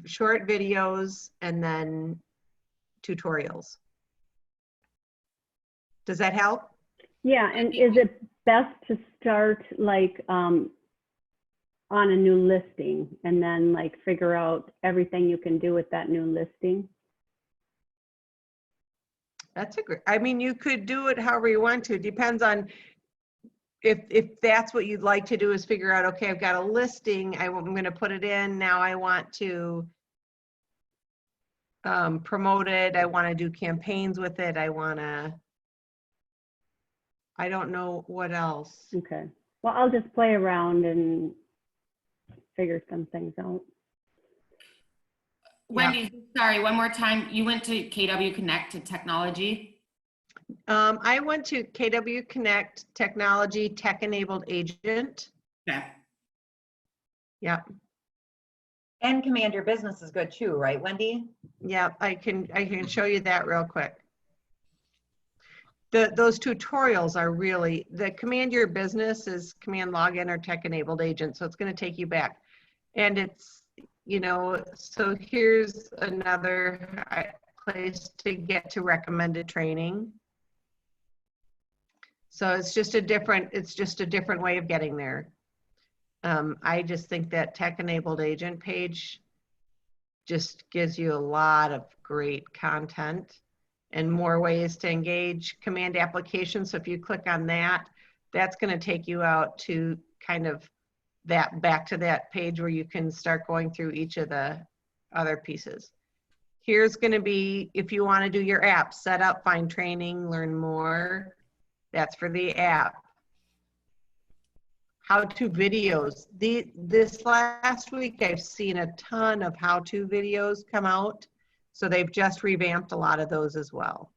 Short videos and then tutorials. Does that help? Yeah, and is it best to start like on a new listing and then like figure out everything you can do with that new listing? That's a great, I mean, you could do it however you want to. It depends on if that's what you'd like to do, is figure out, okay, I've got a listing, I'm going to put it in, now I want to promote it, I want to do campaigns with it, I don't know what else. Okay. Well, I'll just play around and figure some things out. Wendy, sorry, one more time. You went to KW Connect to technology? I went to KW Connect Technology Tech-Enabled Agent. Okay. Yeah. And Command Your Business is good too, right, Wendy? Yeah, I can show you that real quick. Those tutorials are really, the Command Your Business is Command Login or Tech-Enabled Agent, so it's going to take you back. And it's, you know, so here's another place to get to recommended training. So it's just a different way of getting there. I just think that Tech-Enabled Agent page just gives you a lot of great content and more ways to engage command applications. So if you click on that, that's going to take you out to kind of that, back to that page where you can start going through each of the other pieces. Here's going to be, if you want to do your app, set up, find training, learn more. That's for the app. How-to videos. This last week, I've seen a ton of how-to videos come out. So they've just revamped a lot of those as well.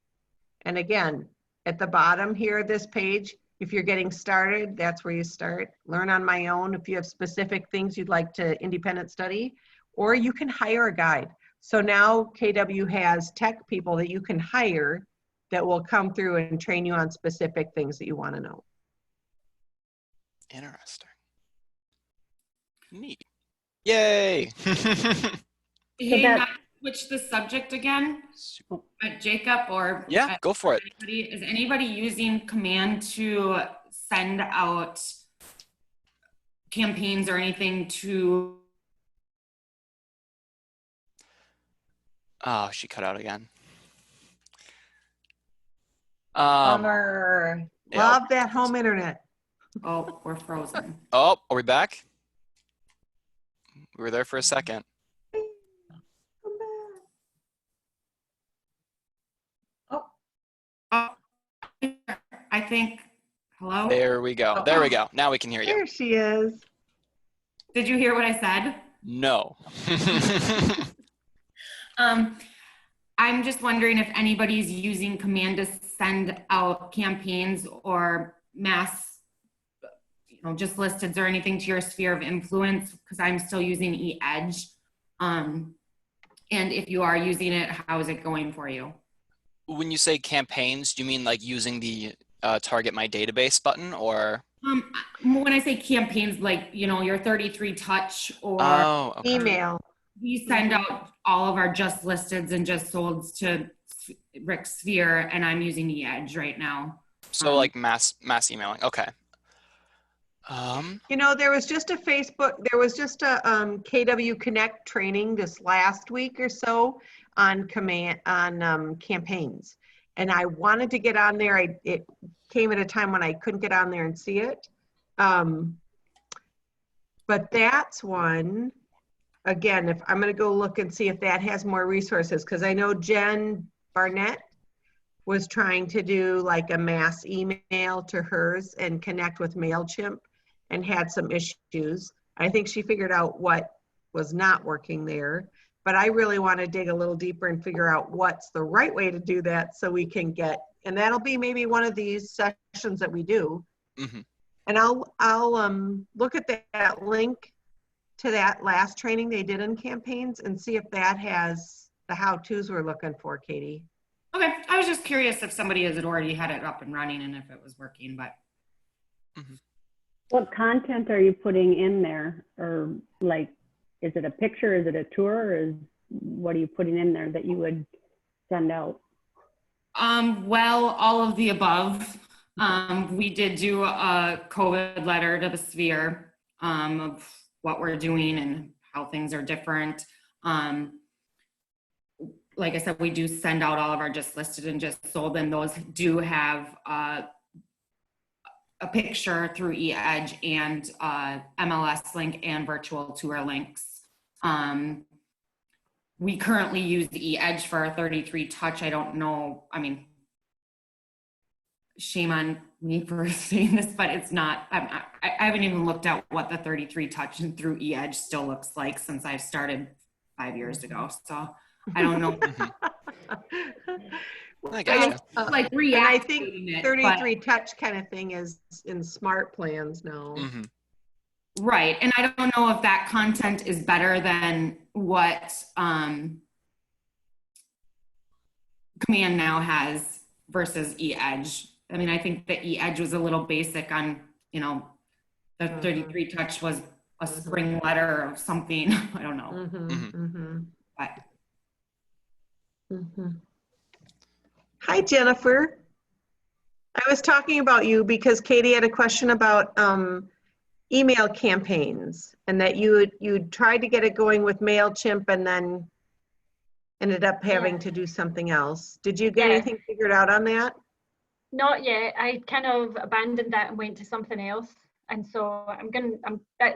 And again, at the bottom here of this page, if you're getting started, that's where you start. Learn on my own if you have specific things you'd like to independent study, or you can hire a guide. So now KW has tech people that you can hire that will come through and train you on specific things that you want to know. Interesting. Neat. Yay. Hey, not to switch the subject again, Jacob, or yeah, go for it. Is anybody using Command to send out campaigns or anything to? Oh, she cut out again. Bummer. Love that home internet. Oh, we're frozen. Oh, are we back? We were there for a second. I think, hello? There we go. There we go. Now we can hear you. There she is. Did you hear what I said? No. I'm just wondering if anybody's using Command to send out campaigns or mass, just listeds or anything to your sphere of influence, because I'm still using eEdge. And if you are using it, how is it going for you? When you say campaigns, do you mean like using the target my database button, or? When I say campaigns, like, your 33 touch or email. We send out all of our just listeds and just solds to Rick Sphere, and I'm using eEdge right now. So like mass emailing. Okay. You know, there was just a KW Connect training this last week or so on campaigns. And I wanted to get on there. It came at a time when I couldn't get on there and see it. But that's one, again, if I'm going to go look and see if that has more resources, because I know Jen Barnett was trying to do like a mass email to hers and connect with MailChimp and had some issues. I think she figured out what was not working there, but I really want to dig a little deeper and figure out what's the right way to do that so we can get, and that'll be maybe one of these sessions that we do. Mm-hmm. And I'll look at that link to that last training they did in campaigns and see if that has the how-tos we're looking for, Katie. Okay, I was just curious if somebody had already had it up and running and if it was working, but. Mm-hmm. What content are you putting in there? Or like, is it a picture? Is it a tour? What are you putting in there that you would send out? Well, all of the above. We did do a COVID letter to the Sphere of what we're doing and how things are different. Like I said, we do send out all of our just listed and just sold, and those do have a picture through eEdge and MLS link and virtual tour links. We currently use the eEdge for our 33 touch. I don't know, I mean, shame on me for saying this, but it's not, I haven't even looked at what the 33 touch through eEdge still looks like since I started 5 years ago. So I don't know. I gotcha. Like and I think reactivating it, 33 touch kind of thing is in smart plans now. Mm-hmm. Right. And I don't know if that content is better than what Command Now has versus eEdge. I mean, I think the eEdge was a little basic on, you know, the 33 touch was a spring letter or something. I don't know. But. Hi, Jennifer. I was talking about you because Katie had a question about email campaigns and that you tried to get it going with MailChimp and then ended up having to do something else. Did you get anything figured out on that? Not yet. I kind of abandoned that and went to something else. And so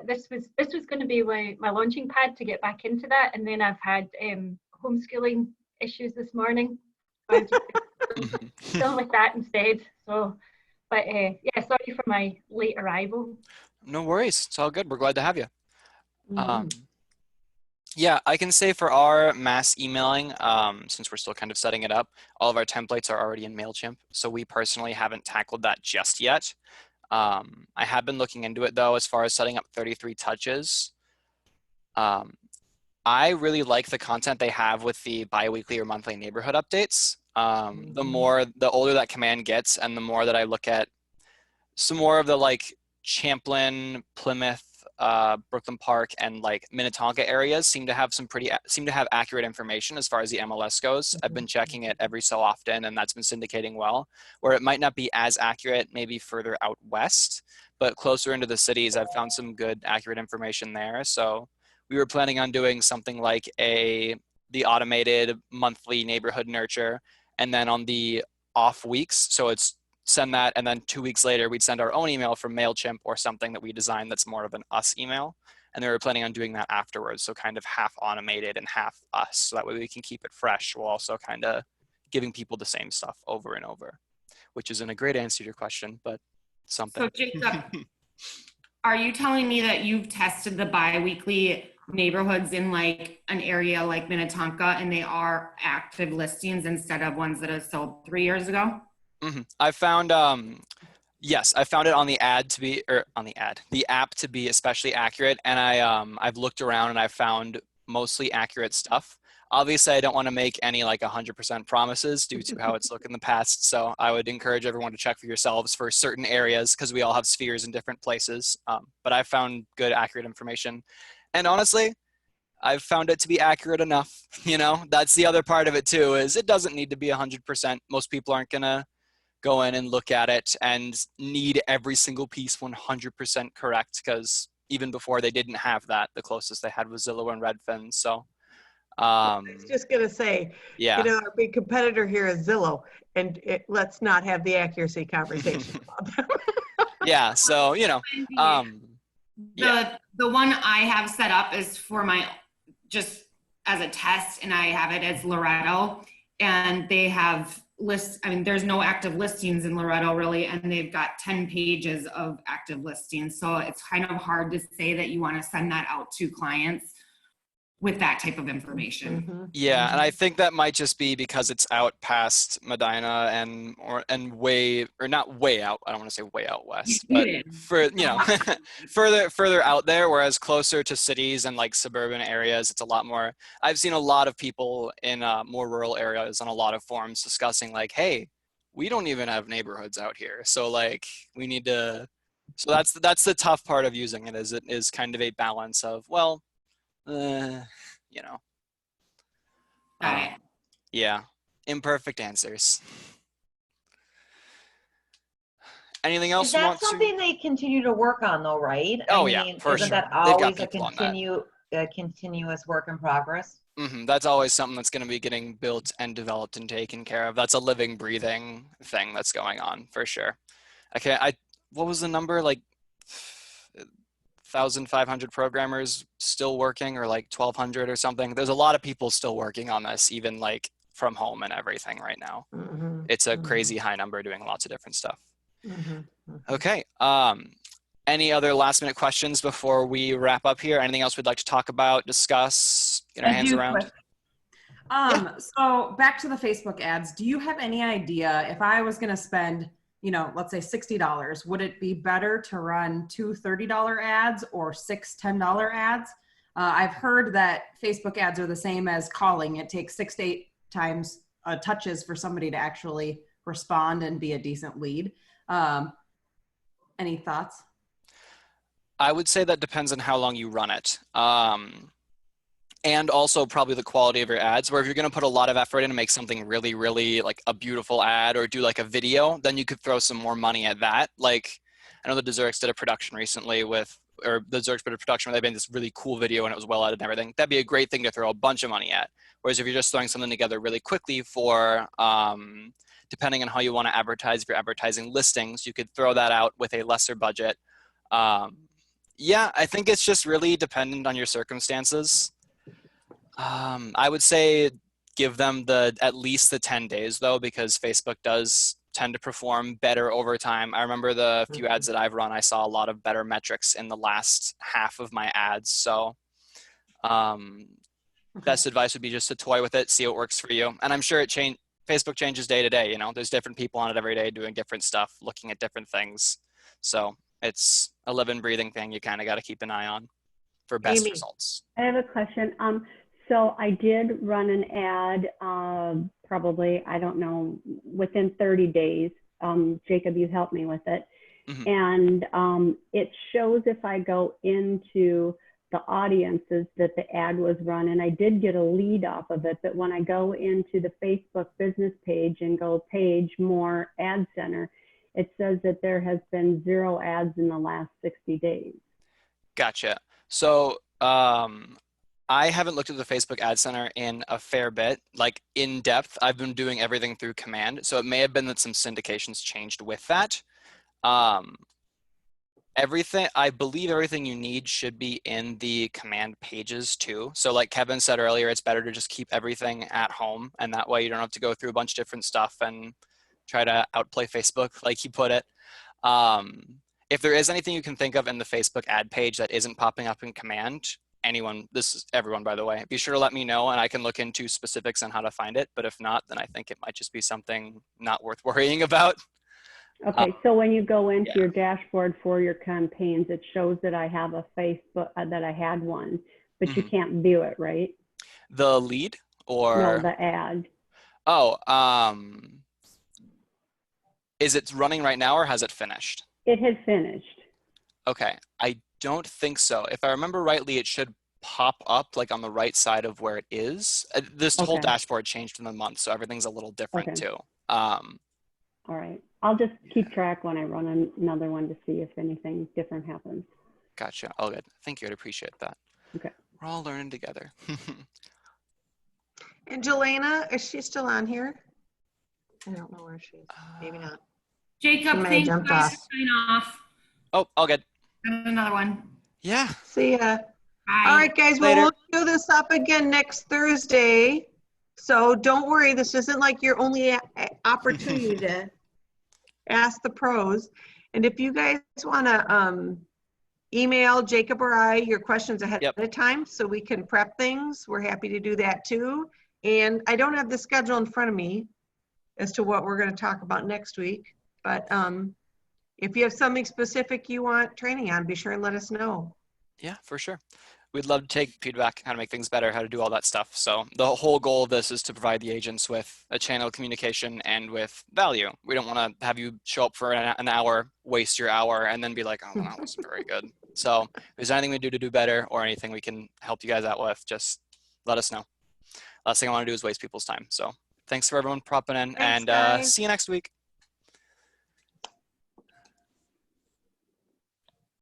this was going to be my launching pad to get back into that. And then I've had homeschooling issues this morning. So I'm just dealing with that instead. So, but yeah, sorry for my late arrival. No worries. It's all good. We're glad to have you. Yeah, I can say for our mass emailing, since we're still kind of setting it up, all of our templates are already in MailChimp. So we personally haven't tackled that just yet. I have been looking into it though, as far as setting up 33 touches. I really like the content they have with the bi-weekly or monthly neighborhood updates. The older that command gets and the more that I look at some more of the like Champlin, Plymouth, Brooklyn Park and like Minnetonka areas seem to have accurate information as far as the MLS goes. I've been checking it every so often and that's been syndicating well, where it might not be as accurate maybe further out west, but closer into the cities, I've found some good accurate information there. So we were planning on doing something like the automated monthly neighborhood nurture, and then on the off weeks, so it's send that, and then 2 weeks later, we'd send our own email from MailChimp or something that we designed that's more of an us email. And they were planning on doing that afterwards. So kind of half automated and half us. So that way we can keep it fresh while also kind of giving people the same stuff over and over, which isn't a great answer to your question, but something. So Jacob, are you telling me that you've tested the bi-weekly neighborhoods in like an area like Minnetonka and they are active listings instead of ones that have sold 3 years ago? I found, yes, I found it on the app to be especially accurate. And I've looked around and I've found mostly accurate stuff. Obviously, I don't want to make any like 100% promises due to how it's looked in the past. So I would encourage everyone to check for yourselves for certain areas because we all have spheres in different places. But I found good, accurate information. And honestly, I've found it to be accurate enough. You know, that's the other part of it too, is it doesn't need to be 100%. Most people aren't gonna go in and look at it and need every single piece 100% correct, because even before they didn't have that, the closest they had was Zillow and Redfin. So I was just gonna say, yeah. you know, our big competitor here is Zillow, and let's not have the accuracy conversation about them. Yeah, so you know, the one I have set up is for my, just as a test, and I have it as Loretto, and they have lists. I mean, there's no active listings in Loretto really, and they've got 10 pages of active listings. So it's kind of hard to say that you want to send that out to clients with that type of information. Yeah, and I think that might just be because it's out past Medina and not way out. I don't want to say way out west, but for, you know, further out there. Whereas closer to cities and like suburban areas, it's a lot more. I've seen a lot of people in more rural areas on a lot of forums discussing like, hey, we don't even have neighborhoods out here, so like we need to. So that's the tough part of using it. Is it is kind of a balance of, well, you know. Yeah, imperfect answers. Anything else Is you that want something they continue to work on though, right? Oh, I yeah, mean, for isn't sure. that They've got always a people on that. continuous work in progress? That's always something that's going to be getting built and developed and taken care of. That's a living, breathing thing that's going on for sure. What was the number? Like 1,500 programmers still working, or like 1,200 or something. There's a lot of people still working on this, even like from home and everything right now. It's a crazy high number doing lots of different stuff. Okay. Any other last minute questions before we wrap up here? Anything else we'd like to talk about, discuss, get our hands around? So back to the Facebook ads. Do you have any idea if I was going to spend, you know, let's say $60, would it be better to run 2 $30 ads or 6 $10 ads? I've heard that Facebook ads are the same as calling. It takes 6 to 8 times touches for somebody to actually respond and be a decent lead. Any thoughts? I would say that depends on how long you run it. And also probably the quality of your ads, where if you're going to put a lot of effort in to make something really, really like a beautiful ad or do like a video, then you could throw some more money at that. Like I know the Desserts did a production recently the Desserts did a production where they made this really cool video and it was well edited and everything. That'd be a great thing to throw a bunch of money at. Whereas if you're just throwing something together really quickly for, depending on how you want to advertise, if you're advertising listings, you could throw that out with a lesser budget. Yeah, I think it's just really dependent on your circumstances. I would say give them at least the 10 days though, because Facebook does tend to perform better over time. I remember the few ads that I've run, I saw a lot of better metrics in the last half of my ads. So best advice would be just to toy with it, see what works for you. And I'm sure Facebook changes day to day. You know, there's different people on it every day doing different stuff, looking at different things. So it's a living, breathing thing you kind of got to keep an eye on for best Amy, results. I have a question. So I did run an ad, probably, I don't know, within 30 days. Jacob, you helped me with it. And it shows if I go into the audiences that the ad was run, and I did get a lead off of it, but when I go into the Facebook business page and go page more ad center, it says that there has been 0 ads in the last 60 days. Gotcha. So I haven't looked at the Facebook Ad Center in a fair bit, like in depth. I've been doing everything through Command. So it may have been that some syndications changed with that. I believe everything you need should be in the Command pages too. So like Kevin said earlier, it's better to just keep everything at home. And that way you don't have to go through a bunch of different stuff and try to outplay Facebook, like he put it. If there is anything you can think of in the Facebook ad page that isn't popping up in Command, this is everyone, by the way, be sure to let me know and I can look into specifics on how to find it. But if not, then I think it might just be something not worth worrying about. Okay, so when you go into your dashboard for your campaigns, it shows that I have a Facebook, that I had one, but you can't view it, right? The lead or? No, the ad. Oh, is it running right now or has it finished? It had finished. Okay, I don't think so. If I remember rightly, it should pop up like on the right side of where it is. This whole Okay. dashboard changed in the month, so everything's a little different Okay. too. All right. I'll just keep track when I run another one to see if anything different happens. Gotcha. All good. Thank you. I'd appreciate that. Okay. We're all learning together. And Jelena, is she still on here? I don't know where she is. Maybe not. Jacob, She may have thanks jumped guys off. for signing off. Oh, all good. Got another one. Yeah. See ya. Bye. All right, guys, well, Later. we'll do this up again next Thursday. So don't worry, this isn't like your only opportunity to ask the pros. And if you guys want to email Jacob or I your questions ahead Yep. of time so we can prep things, we're happy to do that too. And I don't have the schedule in front of me as to what we're going to talk about next week. But if you have something specific you want training on, be sure and let us know. Yeah, for sure. We'd love to take feedback, how to make things better, how to do all that stuff. So the whole goal of this is to provide the agents with a channel of communication and with value. We don't want to have you show up for an hour, waste your hour, and then be like, oh, well, that wasn't very good. So if there's anything we do to do better or anything we can help you guys out with, just let us know. Last thing I want to do is waste people's time. So thanks for everyone propping in, Thanks, and guys. see you next week.